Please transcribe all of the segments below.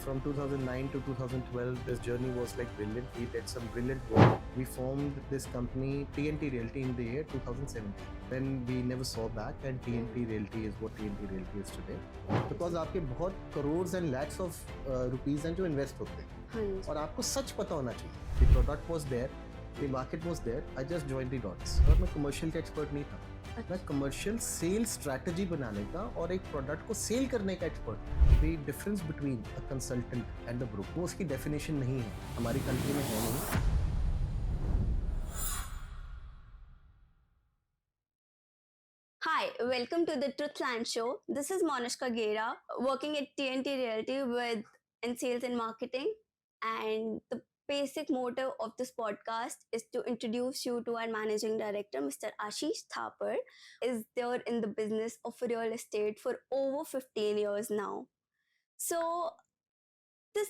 from 2009 to 2012, this journey was like brilliant. We did some brilliant work. We formed this company, TNT Realty, in the year 2017. Then we never saw back, and TNT Realty is what TNT Realty is today. Because आपके बहुत crores and lakhs of rupees हैं जो invest होते हैं, हाँ जी, और आपको सच पता होना चाहिए. The product was there, the market was there. I just joined the dots. और मैं commercial का expert नहीं था. मैं कमर्शियल सेल स्ट्रैटेजी बनाने का और एक प्रोडक्ट को सेल करने का expert. The difference between a consultant and a broker, वो उसकी डेफिनेशन नहीं है, हमारी कंट्री में है नहीं. Hi, welcome to the Truthland Show. This is Monushka Gera, working at TNT Realty in sales and marketing. And the basic motto of this podcast is to introduce you to our managing director, Mr. Ashish Thapar, is there in the business of real estate for over 15 years now. So this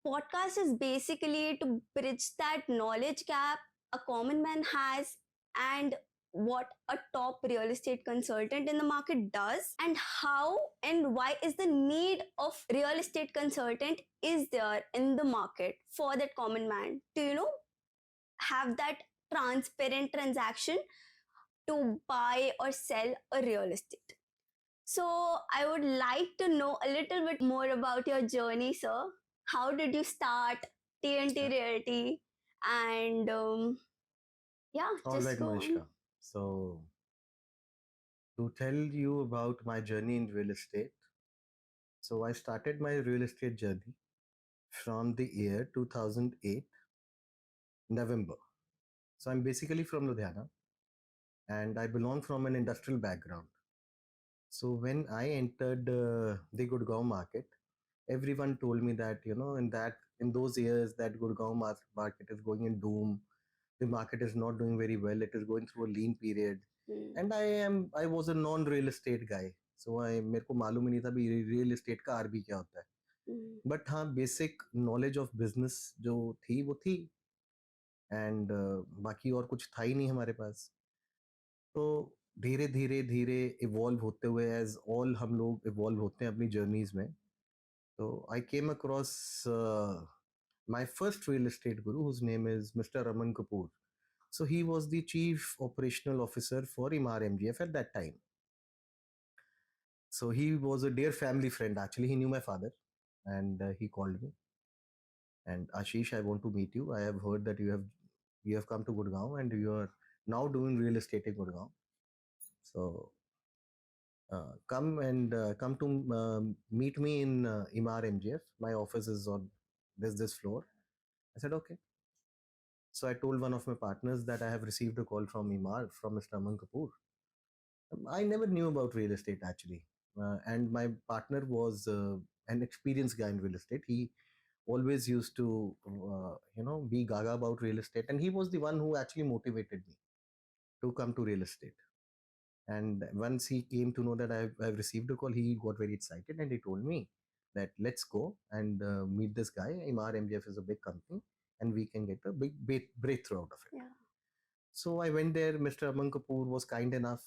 podcast is basically to bridge that knowledge gap a common man has and what a top real estate consultant in the market does, and how and why is the need of real estate consultant is there in the market for that common man to have that transparent transaction to buy or sell a real estate. So I would like to know a little bit more about your journey, sir. How did you start TNT Realty? And yeah, All just right, go on. Manishka. So to tell you about my journey in real estate, so I started my real estate journey from the year 2008 November. So I'm basically from Ludhiana, and I belong from an industrial background. So when I entered the Gurgaon market, everyone told me that, in those years, that Gurgaon market is going in doom. The market is not doing very well. It is going through a lean period. Mm. And I was a non-real estate guy. So मेरे को मालूम ही नहीं था भी real estate का RB क्या होता है. Mm. But हाँ, basic knowledge of business जो थी वो थी. And बाकी और कुछ था ही नहीं हमारे पास. तो धीरे धीरे धीरे इवॉल्व होते हुए, एज ऑल हम लोग इवॉल्व होते हैं अपनी जर्नीज में. तो I came across my first real estate guru, whose name is Mr. Raman Kapoor. So he was the chief operational officer for Imar MGF at that time. So he was a dear family friend. Actually, he knew my father, and he called me. And Ashish, I want to meet you. I have heard that you have come to Gurgaon and you are now doing real estate in Gurgaon. So come to meet me in Imar MGF. My office is on this floor. I said okay. So I told one of my partners that I have received a call from Imar, from Mr. Aman Kapoor. I never knew about real estate actually, and my partner was an experienced guy in real estate. He always used to be gaga about real estate, and he was the one who actually motivated me to come to real estate. And once he came to know that I've received a call, he got very excited and he told me that let's go and meet this guy. Imar MGF is a big company and we can get a big breakthrough out of it. Yeah. So I went there. Mr. Aman Kapoor was kind enough.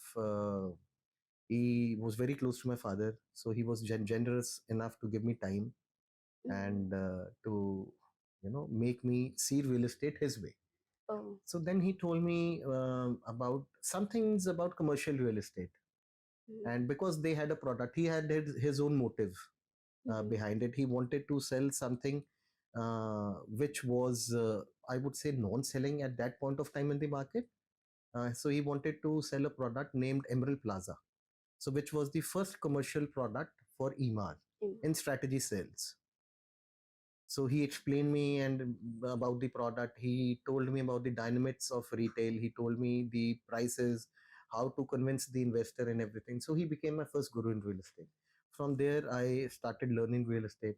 He was very close to my father. So he was generous enough to give me time and to, make me see real estate his way. Oh. So then he told me about some things about commercial real estate. And because they had a product, he had his own motive behind it. He wanted to sell something which was, I would say, non-selling at that point of time in the market. So he wanted to sell a product named Emerald Plaza, so which was the first commercial product for Emar in strategy sales. So he explained me and about the product. He told me about the dynamics of retail. He told me the prices, how to convince the investor and everything. So he became my first guru in real estate. From there, I started learning real estate.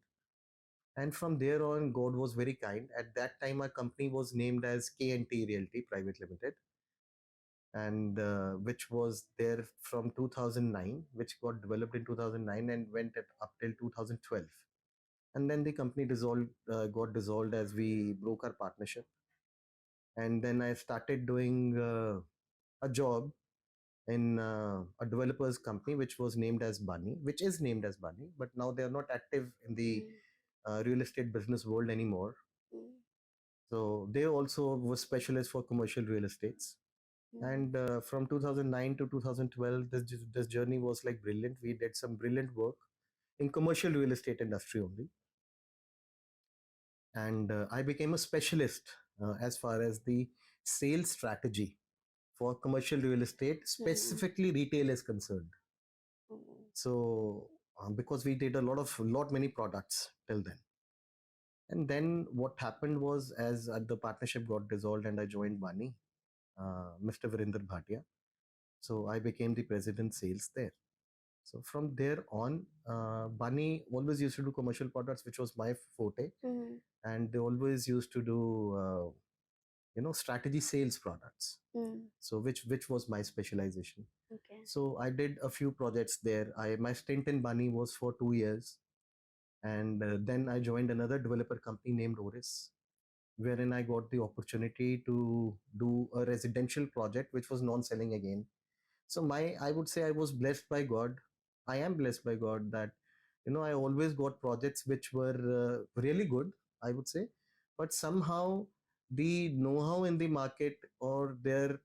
And from there on, God was very kind. At that time, our company was named as KNT Realty Private Limited, and which was there from 2009, which got developed in 2009 and went up till 2012. And then the company got dissolved as we broke our partnership. And then I started doing a job in a developer's company, which was named as Bunny, which is named as Bunny, but now they are not active in the real estate business world anymore. Mm, So they also were specialists for commercial real estates. mm, And from 2009 to 2012, this journey was like brilliant. We did some brilliant work in commercial real estate industry only, and I became a specialist as far as the sales strategy for commercial real estate, mm, specifically retail, is concerned. mm, So because we did lot many products till then. And then what happened was, as the partnership got dissolved and I joined Bani, Mr. Virender Bhatia. So I became the president sales there. So from there on, Bani always used to do commercial products, which was my forte, mm, and they always used to do strategy sales products. mm. So which was my specialization. Okay. So I did a few projects there. My stint in Bani was for 2 years, and then I joined another developer company named Oris, wherein I got the opportunity to do a residential project, which was non-selling again. So I would say I was blessed by God. I am blessed by God that I always got projects which were really good, I would say, but somehow the know-how in the market or their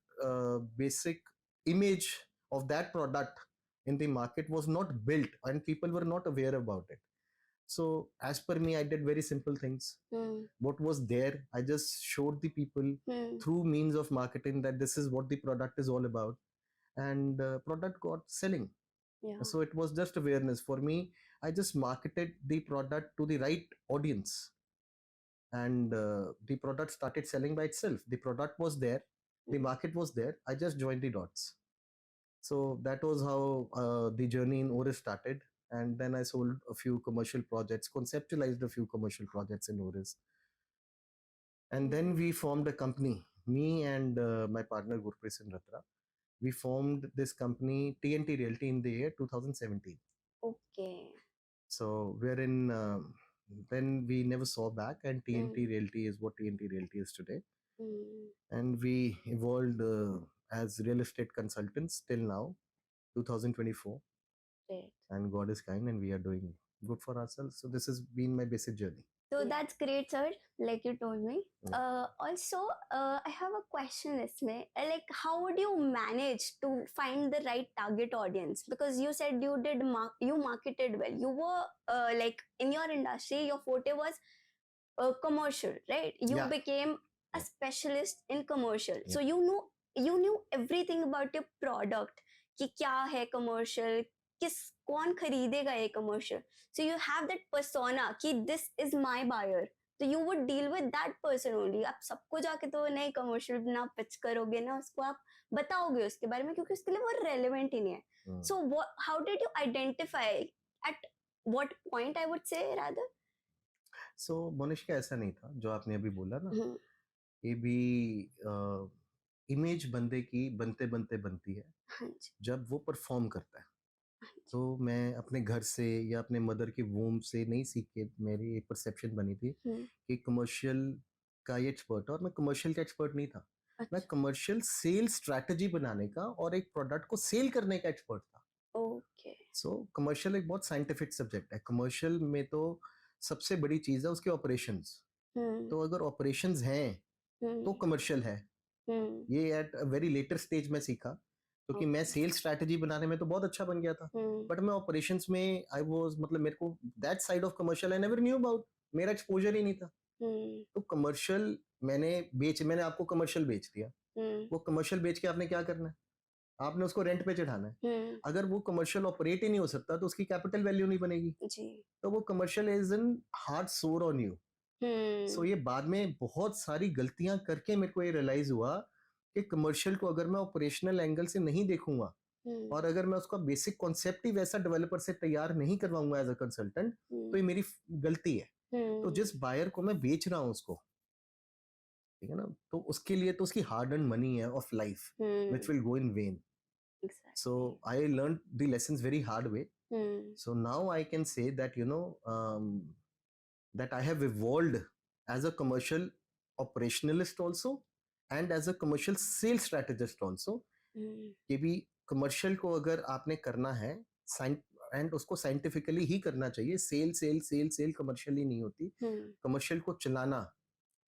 basic image of that product in the market was not built, and people were not aware about it. So as per me, I did very simple things. Mm, What was there, I just showed the people mm, through means of marketing that this is what the product is all about, and product got selling. yeah. So it was just awareness for me. I just marketed the product to the right audience, and the product started selling by itself. The product was there, the market was there. I just joined the dots. So that was how the journey in Oris started. And then I sold a few commercial projects, conceptualized a few commercial projects in Oris. And then Mm. we formed a company, me and my partner Gurpreet Singh Ratra. We formed this company, TNT Realty, in the year 2017. Okay. So wherein then we never saw back, and TNT Mm, Realty is what TNT Realty is today. mm, And we evolved as real estate consultants till now, 2024. great. And God is kind, and we are doing good for ourselves. So this has been my basic journey. So that's great, sir. Like you told me. Yeah. Also, I have a question. Isme, like, how would you manage to find the right target audience? Because you said you did you marketed well. You were like in your industry, your forte was commercial, right? You Yeah. became a Yeah. specialist in commercial, so Yeah. you knew everything about your product. कि क्या है commercial, कौन खरीदेगा ये commercial. So you have that persona कि this is my buyer. So you would deal with that person only. आप सबको जाके तो नहीं commercial ना pitch करोगे ना उसको आप बताओगे उसके बारे में क्योंकि उसके लिए वो relevant ही नहीं है. So how did you identify at what point, I would say rather? सो मोनिष्का, ऐसा नहीं था जो आपने अभी बोला ना. हम्म, ये भी इमेज बंदे की बनते बनते बनती है हाँ जी. जब वो परफॉर्म करता है. तो मैं अपने घर से या अपने मदर के वूम से नहीं सीख के मेरी एक परसेप्शन बनी थी हम्म, कि कमर्शियल का ये एक्सपर्ट है, और मैं कमर्शियल का एक्सपर्ट नहीं था. मैं अच्छा. कमर्शियल सेल स्ट्रैटेजी बनाने का और एक प्रोडक्ट को सेल करने का एक्सपर्ट था. ओके. सो कमर्शियल एक बहुत साइंटिफिक सब्जेक्ट है. कमर्शियल में तो सबसे बड़ी चीज है उसके ऑपरेशंस. हम्म, तो अगर ऑपरेशंस हैं तो हम्म, कमर्शियल है. हम्म, ये at a very later stage में सीखा, क्योंकि मैं ओके. सेल स्ट्रैटेजी बनाने में तो बहुत अच्छा बन गया था, हम्म, बट मैं ऑपरेशंस में आई वाज, मतलब मेरे को that side of commercial I never knew about. मेरा एक्सपोजर ही नहीं था. हम्म, तो कमर्शियल मैंने आपको कमर्शियल बेच दिया. हम्म, वो कमर्शियल बेच के आपने क्या करना है? आपने उसको रेंट पे चढ़ाना है. हम्म, अगर वो कमर्शियल ऑपरेट ही नहीं हो सकता तो उसकी कैपिटल वैल्यू नहीं बनेगी. जी. तो वो कमर्शियल इज इन हार्ड सोर ऑन यू. सो हम्म, ये बाद में बहुत सारी गलतियां करके मेरे को ये रियलाइज हुआ कि कमर्शियल को अगर मैं ऑपरेशनल एंगल से नहीं देखूंगा, और अगर मैं उसका बेसिक कॉन्सेप्ट ही वैसा डेवलपर से तैयार नहीं करवाऊंगा एज अ कंसल्टेंट, तो ये मेरी गलती है. तो जिस बायर को मैं बेच रहा हूँ उसको, ठीक है ना, तो उसके लिए तो उसकी हार्ड अर्न मनी है of life which will go in when. So I learned the lessons very hard way. So now I can say that that I have evolved as a commercial operationalist also, and as a commercial sales strategist also. कि भी commercial को अगर आपने करना है, and उसको scientifically ही करना चाहिए. Sale sale sale sale commercially नहीं होती. कमर्शियल को चलाना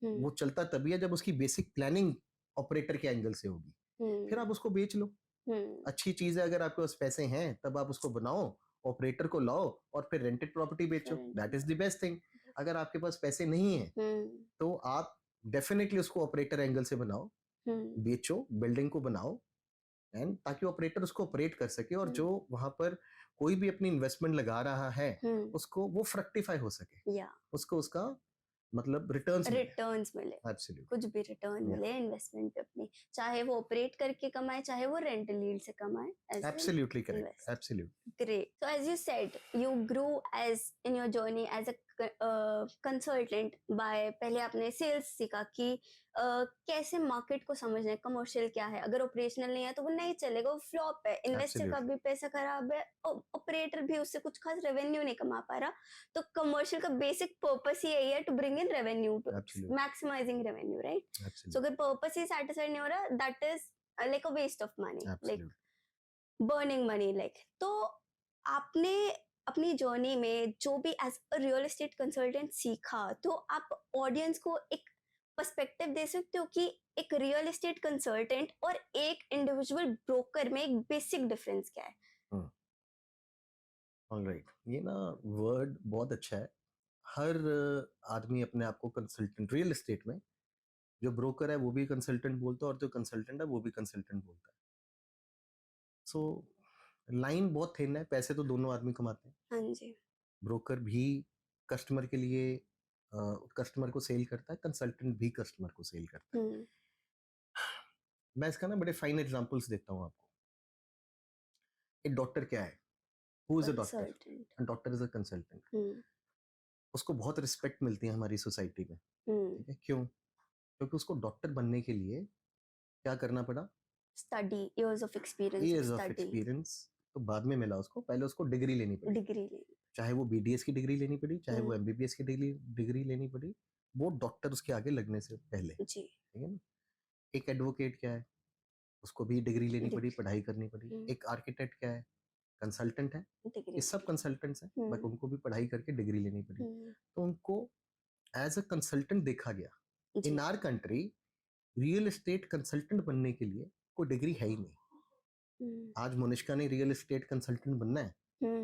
वो चलता तभी है जब उसकी बेसिक प्लानिंग ऑपरेटर के एंगल से होगी. फिर आप उसको बेच लो. अच्छी चीज है, अगर आपके पास पैसे हैं तब आप उसको बनाओ, ऑपरेटर को लाओ और फिर रेंटेड प्रॉपर्टी बेचो. That is the best thing. अगर आपके पास पैसे नहीं है तो आप डेफिनेटली उसको ऑपरेटर एंगल से बनाओ, बेचो, बिल्डिंग को बनाओ, एंड ताकि ऑपरेटर उसको ऑपरेट कर सके और जो वहां पर कोई भी अपनी इन्वेस्टमेंट लगा रहा है उसको वो फ्रक्टिफाई हो सके, उसको उसका मतलब रिटर्न्स मिले. एब्सोल्युटली. कुछ भी रिटर्न मिले इन्वेस्टमेंट पे अपनी, चाहे वो ऑपरेट करके कमाए चाहे वो रेंटल यील्ड से कमाए. Absolutely correct. Absolutely. Great. So, as you said, you grew as in your journey as a consultant by पहले आपने सेल्स सीखा कि कैसे मार्केट को समझना है, कमर्शियल क्या है, अगर ऑपरेशनल नहीं है तो वो नहीं चलेगा, वो फ्लॉप है, इन्वेस्टर का भी पैसा खराब है, ऑपरेटर भी उससे कुछ खास रेवेन्यू नहीं कमा पा रहा. तो कमर्शियल का बेसिक पर्पस ही यही है, to bring in revenue, maximizing revenue, right? So अगर पर्पस ही सेटिस्फाइड नहीं हो रहा, that is like a waste of money, like burning money. Like तो आपने अपनी जर्नी में जो भी as a real estate consultant सीखा, तो आप ऑडियंस को एक पर्सपेक्टिव दे सकते हो कि एक रियल एस्टेट कंसल्टेंट और एक इंडिविजुअल ब्रोकर में एक बेसिक डिफरेंस क्या है? ऑलराइट. ये ना वर्ड बहुत अच्छा है. हर आदमी अपने आप को कंसल्टेंट, रियल एस्टेट में जो ब्रोकर है वो भी कंसल्टेंट बोलता है और जो कंसल्टेंट है वो भी कंसल्टेंट बोलता है. सो लाइन बहुत थिन है. पैसे तो दोनों आदमी कमाते हैं. हाँ जी. ब्रोकर भी कस्टमर के लिए कस्टमर को सेल करता है, कंसल्टेंट भी कस्टमर को सेल करता है. मैं इसका ना बड़े फाइन एग्जांपल्स देता हूँ आपको. एक डॉक्टर क्या है? Who is a doctor? Doctor is a consultant. उसको बहुत रिस्पेक्ट मिलती है हमारी सोसाइटी में. ठीक है, क्यों? क्योंकि उसको डॉक्टर बनने के लिए क्या करना पड़ा? Study, years of experience. तो बाद में मिला उसको, पहले उसको डिग्री लेनी पड़ी. चाहे वो बीडीएस की डिग्री लेनी पड़ी, चाहे वो एमबीबीएस की डिग्री लेनी पड़ी, वो डॉक्टर उसके आगे लगने से पहले. ठीक है ना? एक एडवोकेट क्या है? उसको भी डिग्री लेनी पड़ी, पढ़ाई करनी पड़ी. एक आर्किटेक्ट क्या है? कंसल्टेंट है. ये सब कंसल्टेंट्स हैं, बट उनको भी पढ़ाई करके डिग्री लेनी पड़ी. तो उनको एज अ कंसल्टेंट देखा गया. In our country real estate consultant बनने के लिए कोई डिग्री है ही नहीं. आज मोनिष्का ने रियल एस्टेट कंसल्टेंट बनना है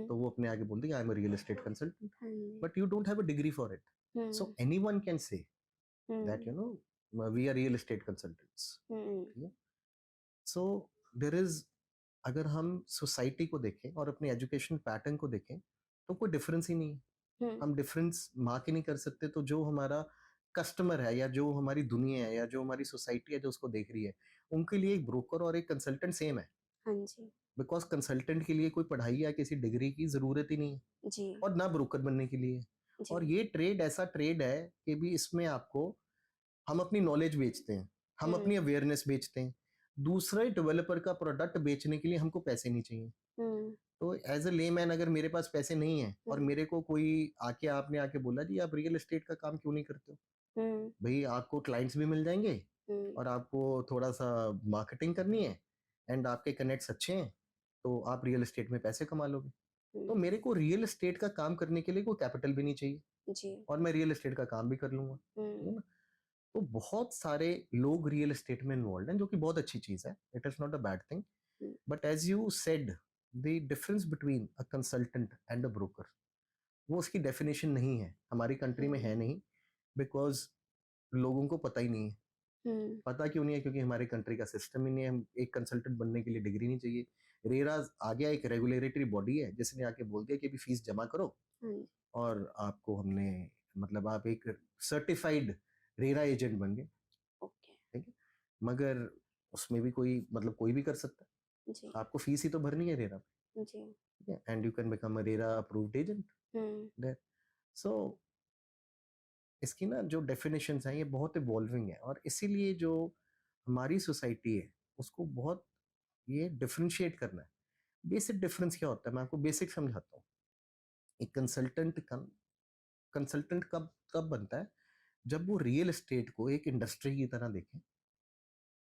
तो वो अपने आगे बोल दी I am a real estate consultant, but you don't have a degree for it. So anyone can say that you know we are real estate consultants. So there is, अगर हम सोसाइटी को देखें और अपने एजुकेशन पैटर्न को देखें तो कोई डिफरेंस ही नहीं है. हम डिफरेंस मार्क ही नहीं कर सकते. तो जो हमारा कस्टमर है या जो हमारी दुनिया है या जो हमारी सोसाइटी है जो उसको देख रही है, उनके लिए एक ब्रोकर और एक कंसल्टेंट सेम है. बिकॉज कंसल्टेंट के लिए कोई पढ़ाई या किसी डिग्री की जरूरत ही नहीं है जी. और ना ब्रोकर बनने के लिए. और ये ट्रेड ऐसा ट्रेड है कि भी इसमें आपको, हम अपनी नॉलेज बेचते हैं, हम अपनी अवेयरनेस बेचते हैं. दूसरे डेवलपर का प्रोडक्ट बेचने के लिए हमको पैसे नहीं चाहिए. तो एज ए लेमैन अगर मेरे पास पैसे नहीं है और मेरे को कोई आके आपने आके बोला जी आप रियल एस्टेट का काम क्यों नहीं करते हो, भाई आपको क्लाइंट्स भी मिल जाएंगे और आपको थोड़ा सा मार्केटिंग करनी है एंड आपके कनेक्ट्स अच्छे हैं तो आप रियल एस्टेट में पैसे कमा लोगे. तो मेरे को रियल एस्टेट का काम करने के लिए कोई कैपिटल भी नहीं चाहिए जी. और मैं रियल एस्टेट का काम भी कर लूंगा. है ना? तो बहुत सारे लोग रियल एस्टेट में इन्वॉल्व हैं, जो कि बहुत अच्छी चीज है. It is not a bad thing. But as you said, the difference between a consultant and a broker, वो उसकी डेफिनेशन नहीं है, हमारी कंट्री में है नहीं. बिकॉज लोगों को पता ही नहीं है. पता क्यों नहीं है? क्योंकि हमारे कंट्री का सिस्टम ही नहीं है. हम एक कंसल्टेंट बनने के लिए डिग्री नहीं चाहिए. रेरा आ गया, एक रेगुलेटरी बॉडी है जिसने आके बोल दिया कि अभी फीस जमा करो और आपको हमने, मतलब आप एक सर्टिफाइड रेरा एजेंट बन गए. ठीक है, मगर उसमें भी कोई, मतलब कोई भी कर सकता है. आपको फीस ही तो भरनी है रेरा पे, and you can become a RERA approved agent. So इसकी ना जो डेफिनेशंस हैं ये बहुत इवॉल्विंग है और इसीलिए जो हमारी सोसाइटी है उसको बहुत ये डिफरेंशिएट करना है. बेसिक डिफरेंस क्या होता है मैं आपको बेसिक समझाता हूँ. एक कंसल्टेंट कब कब बनता है? जब वो रियल एस्टेट को एक इंडस्ट्री की तरह देखे,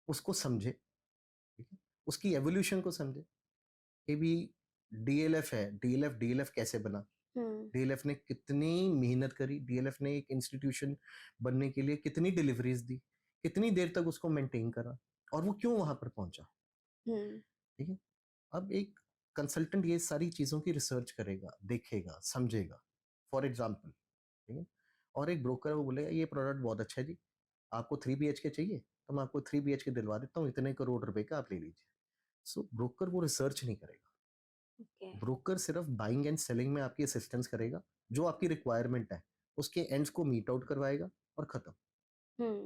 उसको समझे, ठीक है, उसकी एवोल्यूशन को समझे कि भी डीएलएफ है, डीएलएफ कैसे बना, डीएलएफ ने कितनी मेहनत करी, डीएलएफ ने एक इंस्टीट्यूशन बनने के लिए कितनी डिलीवरीज दी, कितनी देर तक उसको मेंटेन करा, और वो क्यों वहां पर पहुंचा। ठीक है, अब एक कंसल्टेंट ये सारी चीजों की रिसर्च करेगा, देखेगा, समझेगा, फॉर एग्जाम्पल। ठीक है, और एक ब्रोकर है वो बोलेगा ये प्रोडक्ट बहुत अच्छा है जी, आपको 3 BHK चाहिए तो मैं आपको 3 BHK दिलवा देता हूँ, इतने करोड़ रुपए का आप ले लीजिए। सो ब्रोकर वो रिसर्च नहीं करेगा, ब्रोकर सिर्फ बाइंग एंड सेलिंग में आपकी असिस्टेंस करेगा, जो आपकी रिक्वायरमेंट है उसके एंड्स को मीट आउट करवाएगा और खत्म।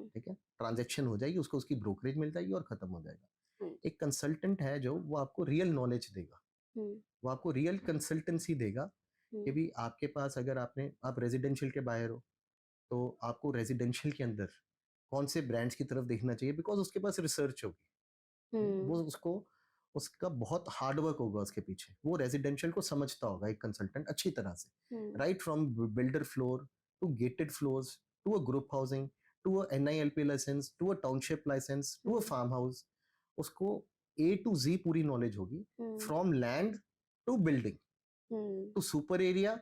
ठीक है, ट्रांजेक्शन हो जाएगी, उसको उसकी ब्रोकरेज मिल जाएगी और खत्म हो जाएगा। एक कंसल्टेंट है जो वो आपको रियल नॉलेज देगा, वो आपको रियल कंसल्टेंसी देगा कि भी आपके पास अगर आप रेजिडेंशियल के बाहर हो तो आपको रेजिडेंशियल के अंदर कौन से ब्रांड्स की तरफ देखना चाहिए, बिकॉज उसके पास रिसर्च होगी, वो उसको उसका बहुत हार्ड वर्क होगा उसके पीछे, वो रेजिडेंशियल को समझता होगा एक कंसल्टेंट अच्छी तरह से, right from builder floor to gated floors to a group housing to a NILP licence to a township licence to a farm house, उसको A to Z पूरी नॉलेज होगी, from land to building to super area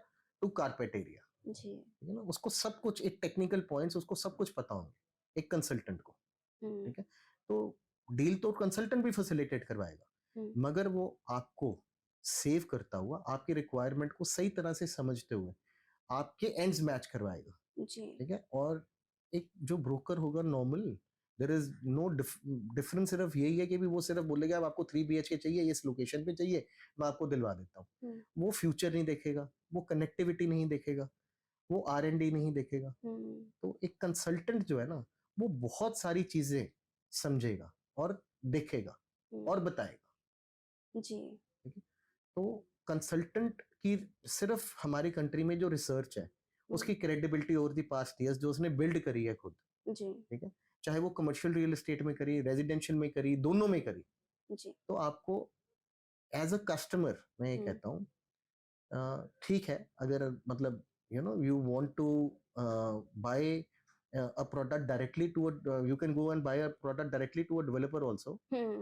to carpet area. ठीक है ना, उसको सब कुछ एक टेक्निकल पॉइंट्स उसको सब कुछ पता होंगे एक कंसल्टेंट को। ठीक है, तो डील तो कंसल्टेंट भी फैसिलिटेट करवाएगा, मगर वो आपको सेव करता हुआ आपकी रिक्वायरमेंट को सही तरह से समझते हुए आपके एंड्स मैच करवाएगा। ठीक है, और एक जो ब्रोकर होगा normal, there is no difference, सिर्फ यही है कि भी वो सिर्फ बोलेगा अब आपको 3 BHK चाहिए, इस लोकेशन पे चाहिए, मैं आपको दिलवा देता हूँ। वो फ्यूचर नहीं देखेगा, वो कनेक्टिविटी नहीं देखेगा, वो R&D नहीं देखेगा। तो एक कंसल्टेंट जो है ना वो बहुत सारी चीजें समझेगा और देखेगा और बताएगा। जी, ठीक है, तो कंसल्टेंट की सिर्फ हमारी कंट्री में जो रिसर्च है उसकी credibility over the past years जो उसने बिल्ड करी है खुद, जी, ठीक है, चाहे वो कमर्शियल रियल एस्टेट में करी, रेजिडेंशियल में करी, दोनों में करी, जी, तो आपको एज अ कस्टमर मैं ये कहता हूँ, ठीक है, अगर मतलब you want to buy a product directly to you can go and buy a product directly to a developer also।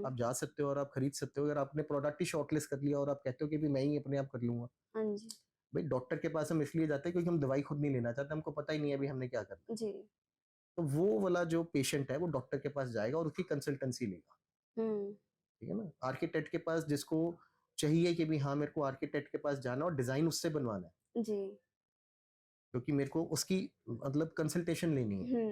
आप जा सकते हो और आप खरीद सकते हो, अगर आपने प्रोडक्ट ही शॉर्टलिस्ट कर लिया और आप कहते हो कि भी मैं ही अपने आप कर लूंगा। हाँ जी, भाई डॉक्टर के पास हम इसलिए जाते हैं क्योंकि हम दवाई खुद नहीं लेना चाहते, हमको पता ही नहीं है अभी हमने क्या करना जी, तो वो वाला जो पेशेंट है वो डॉक्टर के पास जाएगा और उसकी कंसल्टेंसी लेगा। ठीक है ना, आर्किटेक्ट के पास जिसको चाहिए कि भी हाँ मेरे को आर्किटेक्ट के पास जाना और डिजाइन उससे बनवाना है जी, क्योंकि मेरे को उसकी मतलब कंसल्टेशन लेनी है,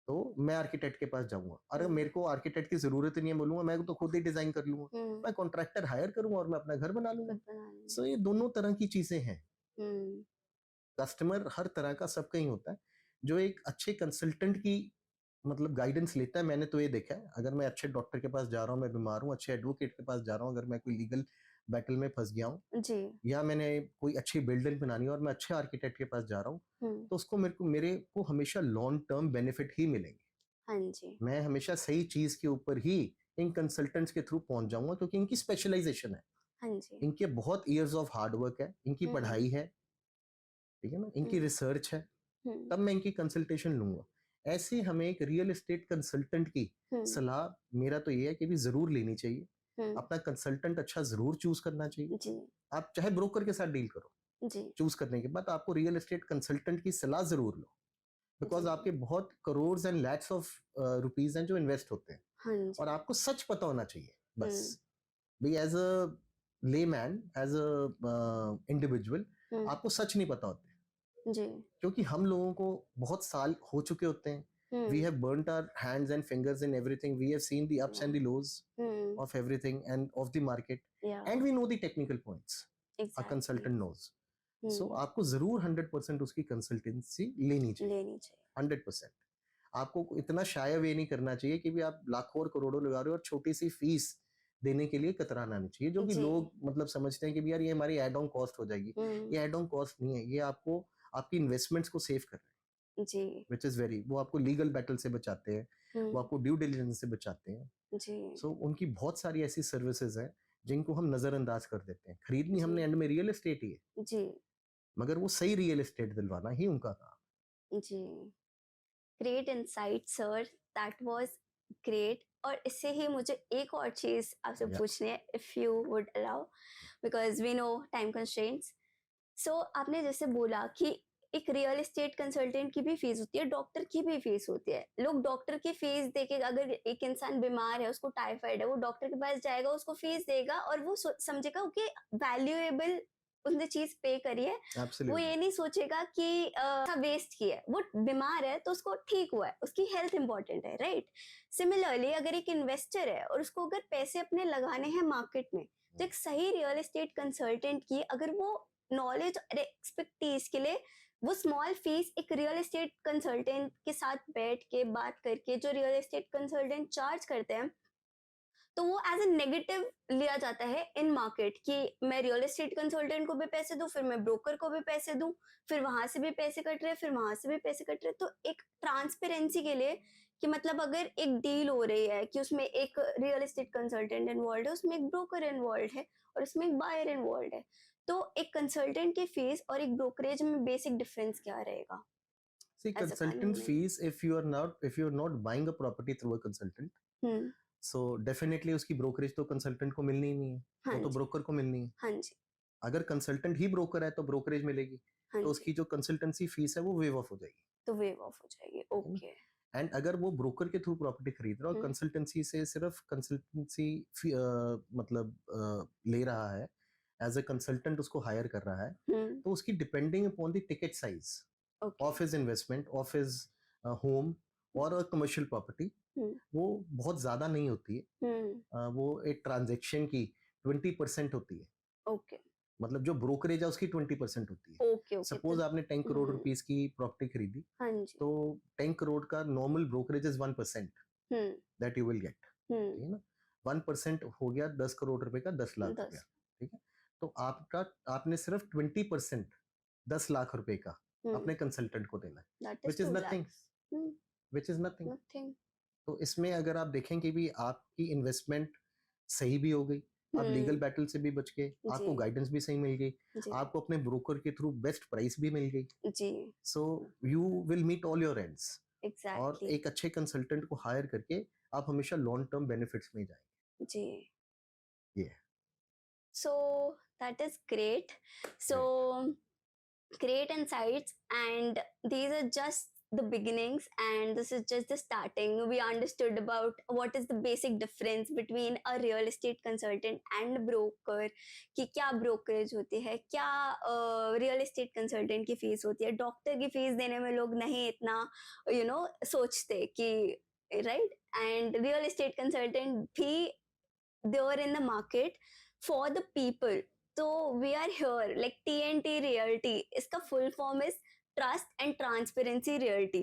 तो मैं आर्किटेक्ट के पास जाऊंगा। अरे मेरे को आर्किटेक्ट की जरूरत ही नहीं है, बोलूंगा मैं तो खुद ही डिजाइन कर लूंगा, मैं कॉन्ट्रैक्टर हायर करूंगा और मैं अपना घर बना लूंगा। सो ये दोनों तरह की चीजें हैं, कस्टमर हर तरह का सबका ही होता है, जो एक अच्छे कंसल्टेंट की मतलब गाइडेंस लेता है। मैंने तो ये देखा है, अगर मैं अच्छे डॉक्टर के पास जा रहा हूँ, मैं बीमार हूँ, अच्छे एडवोकेट के पास जा रहा हूँ, अगर मैं कोई लीगल बैटल में फंस गया हूँ जी, या मैंने कोई अच्छी बिल्डिंग बनानी है और मैं अच्छे आर्किटेक्ट के पास जा रहा हूँ, तो उसको मेरे को हमेशा लॉन्ग टर्म बेनिफिट ही मिलेंगे। हाँ जी, मैं हमेशा सही चीज के ऊपर ही इन कंसल्टेंट्स के थ्रू पहुंच जाऊंगा, क्योंकि इनकी स्पेशलाइजेशन है, हाँ जी, इनके बहुत ईयर्स ऑफ हार्ड वर्क है, इनकी पढ़ाई है, ठीक है ना, इनकी रिसर्च है, तब मैं इनकी कंसल्टेशन लूंगा। ऐसे हमें एक रियल एस्टेट कंसल्टेंट की सलाह मेरा तो ये है कि भी जरूर लेनी चाहिए, अपना कंसल्टेंट अच्छा जरूर चूज करना चाहिए जी, आप चाहे ब्रोकर के साथ डील करो जी, चूज करने के बाद आपको रियल एस्टेट कंसल्टेंट की सलाह जरूर लो, बिकॉज आपके बहुत crore and lakhs of rupees हैं जो इन्वेस्ट होते हैं, हाँ और आपको सच पता होना चाहिए बस। भाई as a layman, as a individual आपको सच नहीं पता होता जी, क्योंकि हम लोगों को बहुत साल हो चुके होते हैं, we have burnt our hands and fingers in everything, we have seen the ups and the lows of everything and of the market, and we know the technical points, a consultant knows, so आपको जरूर 100% उसकी consultancy लेनी चाहिए 100%। आपको इतना शाय वे नहीं करना चाहिए कि भी आप लाखों और करोड़ों लगा रहे हो और छोटी सी फीस देने के लिए कतराना नहीं चाहिए, जो कि लोग मतलब समझते हैं कि भी यार ये हमारी एड ऑन कॉस्ट हो जाएगी, ये एड ऑन कॉस्ट नहीं है, ये आपको आपकी इन्वेस्टमेंट्स को सेव कर रहे हैं जी, विच इज वेरी, वो आपको लीगल बैटल से बचाते हैं, वो आपको ड्यू डिलिजेंस से बचाते हैं जी, सो उनकी बहुत सारी ऐसी सर्विसेज हैं जिनको हम नजरअंदाज कर देते हैं। खरीदनी हमने एंड में रियल एस्टेट ही है जी, मगर वो सही रियल एस्टेट दिलवाना ही उनका काम जी। Great insight, sir. That was great. और इससे ही मुझे एक और चीज आपसे Yeah. पूछनी है, if you would allow, because we know time constraints. So आपने जैसे बोला कि एक रियल एस्टेट कंसल्टेंट की भी फीस होती है, डॉक्टर की भी फीस होती है. लोग डॉक्टर की फीस देके, अगर एक इंसान बीमार है, उसको टाइफाइड है, वो डॉक्टर के पास जाएगा, उसको फीस देगा और वो समझेगा कि वैल्यूएबल उसने चीज पे करी है. वो Absolutely. ये नहीं सोचेगा कि वेस्ट किया है. वो बीमार है तो उसको ठीक हुआ है, उसकी हेल्थ इंपॉर्टेंट है, राइट? सिमिलरली अगर एक इन्वेस्टर है और उसको अगर पैसे अपने लगाने हैं मार्केट में, तो एक सही रियल एस्टेट कंसल्टेंट की अगर वो नॉलेज और एक्सपर्टीज के लिए वो स्मॉल फीस एक रियल एस्टेट कंसल्टेंट के साथ बैठ के बात करके, जो रियल एस्टेट कंसल्टेंट चार्ज करते हैं, तो वो एज ए नेगेटिव लिया जाता है इन मार्केट कि मैं रियल एस्टेट कंसल्टेंट को भी पैसे दूं, फिर मैं ब्रोकर को भी पैसे दूं, फिर वहां से भी पैसे कट रहे, फिर वहां से भी पैसे कट रहे. तो एक ट्रांसपेरेंसी के लिए कि मतलब अगर एक डील हो रही है कि उसमें एक रियल एस्टेट कंसल्टेंट इन्वॉल्व है, उसमें एक ब्रोकर इन्वॉल्व है और उसमें एक बायर इन्वॉल्व है, तो एक कंसल्टेंट की फीस और एक ब्रोकरेज में बेसिक डिफरेंस क्या रहेगा? See, As a consultant consultant. fees, if you're not buying a property through a consultant, hmm. so definitely उसकी brokerage तो consultant को मिलनी ही नहीं है, हाँ वो तो जी. broker को मिलनी है. हाँ जी. अगर consultant ही broker है तो brokerage मिलेगी, हाँ तो जी. उसकी जो consultancy fees है वो waive off हो जाएगी. तो वेव ऑफ हो जाएगी. है ना? ओके. एंड अगर वो ब्रोकर के थ्रू प्रॉपर्टी खरीद रहा है और हम्म. कंसल्टेंसी से सिर्फ कंसल्टेंसी मतलब ले रहा है, एज ए कंसल्टेंट उसको हायर कर रहा है, हम्म. तो उसकी depending upon the ticket size okay. Of his investment, of his home और कमर्शियल प्रॉपर्टी, हम्म. वो बहुत ज़्यादा नहीं होती है. हम्म. वो एक ट्रांजेक्शन की 20% होती है. ओके. मतलब जो ब्रोकरेज है उसकी 20% होती है. ओके. ओके. सपोज आपने 10 करोड़ हम्म. रुपीस की प्रॉपर्टी खरीदी, हाँ जी. तो 10 करोड़ का normal brokerage is 1% hmm. That you will get. ठीक हम्म. है ना? 1% हो गया 10 करोड़ रुपए का 10 लाख हो 10. गया. ठीक है, तो आपने सिर्फ 20% 10 लाख रुपए का अपने कंसल्टेंट को देना है, That is which is 2 nothing. lakhs. Hmm. Which is nothing. Nothing. तो इसमें अगर आप देखें कि भी आपकी इन्वेस्टमेंट सही भी हो गई, आप लीगल बैटल से भी बच गए, आपको जी. गाइडेंस भी सही मिल गई, जी. आपको अपने ब्रोकर के थ्रू बेस्ट प्राइस भी मिल गई. जी. So you will meet all your ends. और एग्जैक्टली. एक अच्छे कंसल्टेंट को हायर करके आप हमेशा लॉन्ग टर्म बेनिफिट्स में जाएंगे. जी. ये So that is great. So great insights, and these are just the beginnings, and this is just the starting. We understood about what is the basic difference between a real estate consultant and broker, कि क्या brokerage होती है, क्या real estate consultant की fees होती है. Doctor की fees देने में लोग नहीं इतना सोचते कि right, and real estate consultant भी they are in the market for the people. So we are here like TNT Realty. इसका full form is Trust and Transparency Realty.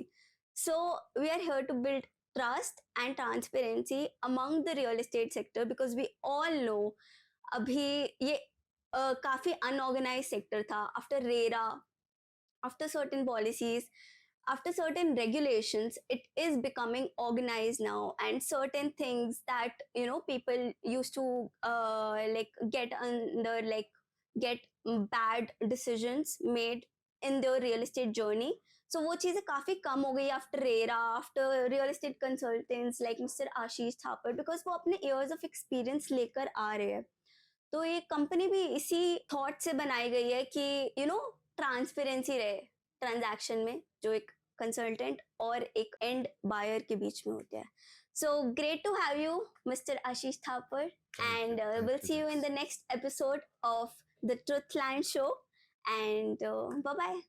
So we are here to build trust and transparency among the real estate sector, because we all know अभी ये काफी unorganized sector था. After RERA, after certain policies, after certain regulations, it is becoming organized now, and certain things that people used to like get under, like get bad decisions made in their real estate journey. So वो चीजें काफी कम हो गई after RERA, after real estate consultants like mister Ashish Thapar, because वो अपने years of experience लेकर आ रहे हैं. तो ये कंपनी भी इसी थॉट से बनाई गई है कि ट्रांसपेरेंसी रहे ट्रांजैक्शन में, जो एक कंसल्टेंट और एक एंड बायर के बीच में होता है. So great to have you mister Ashish Thapar, and will see you in the next episode of the truth land show, and bye bye.